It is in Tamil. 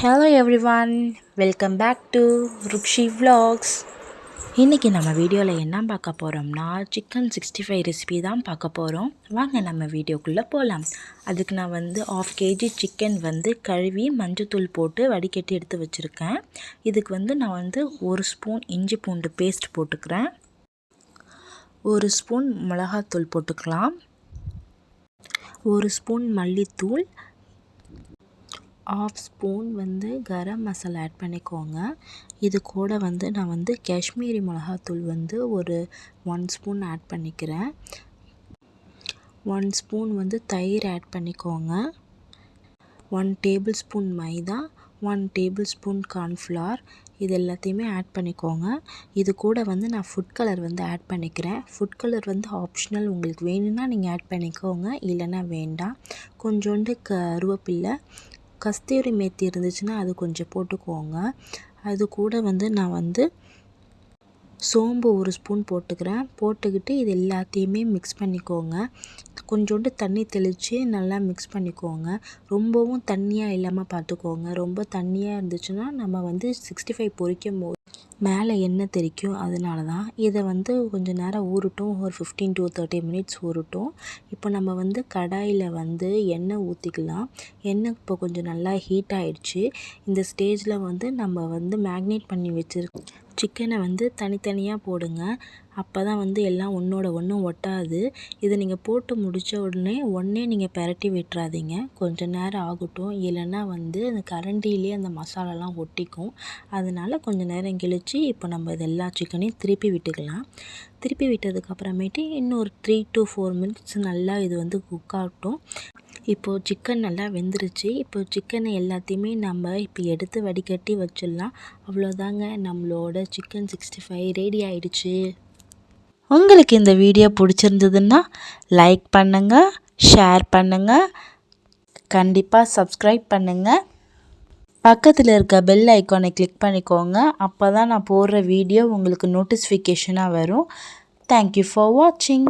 Hello everyone, welcome back to Rukshi vlogs. இன்றைக்கி நம்ம வீடியோவில் என்ன பார்க்க போகிறோம்னா சிக்கன் 65 ரெசிபி தான் பார்க்க போகிறோம். வாங்க நம்ம வீடியோக்குள்ளே போகலாம். அதுக்கு நான் ½ kg சிக்கன் கழுவி மஞ்சத்தூள் போட்டு வடிகட்டி எடுத்து வச்சுருக்கேன். இதுக்கு நான் 1 ஸ்பூன் இஞ்சி பூண்டு பேஸ்ட் போட்டுக்கிறேன். 1 ஸ்பூன் மிளகாத்தூள் போட்டுக்கலாம். 1 ஸ்பூன் மல்லித்தூள், ½ ஸ்பூன் கரம் மசாலா ஆட் பண்ணிக்கோங்க. இது கூட நான் காஷ்மீரி மிளகாத்தூள் ஒரு 1 ஸ்பூன் ஆட் பண்ணிக்கிறேன். 1 ஸ்பூன் தயிர் ஆட் பண்ணிக்கோங்க. 1 டேபிள் ஸ்பூன் மைதா, 1 டேபிள் ஸ்பூன் கார்ன்ஃப்ளவர், இது எல்லாத்தையுமே ஆட் பண்ணிக்கோங்க. இது கூட நான் ஃபுட் கலர் ஆட் பண்ணிக்கிறேன். ஃபுட் கலர் ஆப்ஷனல், உங்களுக்கு வேணும்னா நீங்கள் ஆட் பண்ணிக்கோங்க, இல்லைன்னா வேண்டாம். கொஞ்சோண்டு கருவேப்பிலை, கஸ்தூரி மேத்தி இருந்துச்சுன்னா அது கொஞ்சம் போட்டுக்கோங்க. அது கூட நான் சோம்பு 1 ஸ்பூன் போட்டுக்கிறேன். போட்டுக்கிட்டு இது எல்லாத்தையுமே மிக்ஸ் பண்ணிக்கோங்க. கொஞ்சோண்டு தண்ணி தெளித்து நல்லா மிக்ஸ் பண்ணிக்கோங்க. ரொம்பவும் தண்ணியாக இல்லாமல் பார்த்துக்கோங்க. ரொம்ப தண்ணியாக இருந்துச்சுன்னா நம்ம 65 பொரிக்கும் போது மேலே எண்ணெய் தெறிக்கும். அதனால தான் இதை கொஞ்சம் நேரம் ஊறட்டும். ஒரு 15 to 30 மினிட்ஸ் ஊறட்டும். இப்போ நம்ம கடாயில் எண்ணெய் ஊற்றிக்கலாம். எண்ணெய் இப்போ கொஞ்சம் நல்லா ஹீட் ஆகிடுச்சு. இந்த ஸ்டேஜில் நம்ம மேக்னேட் பண்ணி வச்சுருக்க சிக்கனை தனித்தனியாக போடுங்க. அப்போ தான் எல்லாம் ஒன்றோட ஒன்று ஒட்டாது. இதை நீங்கள் போட்டு முடித்த உடனே நீங்கள் பெரட்டி விட்டுறாதீங்க. கொஞ்சம் நேரம் ஆகட்டும், இல்லைன்னா அந்த கரண்டிலே அந்த மசாலாலாம் ஒட்டிக்கும். அதனால் கொஞ்சம் நேரம் கழித்து இப்போ நம்ம இது எல்லா சிக்கனையும் திருப்பி விட்டுக்கலாம். திருப்பி விட்டதுக்கப்புறமேட்டு இன்னொரு 3 to 4 மினிட்ஸ் நல்லா இது குக் ஆகட்டும். இப்போது சிக்கன் நல்லா வெந்துருச்சு. இப்போ சிக்கனை எல்லாத்தையுமே நம்ம இப்போ எடுத்து வடிகட்டி வச்சிடலாம். அவ்வளோதாங்க, நம்மளோட சிக்கன் 65 ரெடி ஆயிடுச்சு. உங்களுக்கு இந்த வீடியோ பிடிச்சிருந்ததுன்னா லைக் பண்ணுங்கள், ஷேர் பண்ணுங்கள், கண்டிப்பாக சப்ஸ்கிரைப் பண்ணுங்கள். பக்கத்தில் இருக்க பெல் ஐக்கானை கிளிக் பண்ணிக்கோங்க. அப்போ தான் நான் போடுற வீடியோ உங்களுக்கு நோட்டிஃபிகேஷனாக வரும். தேங்க்யூ ஃபார் வாட்சிங்.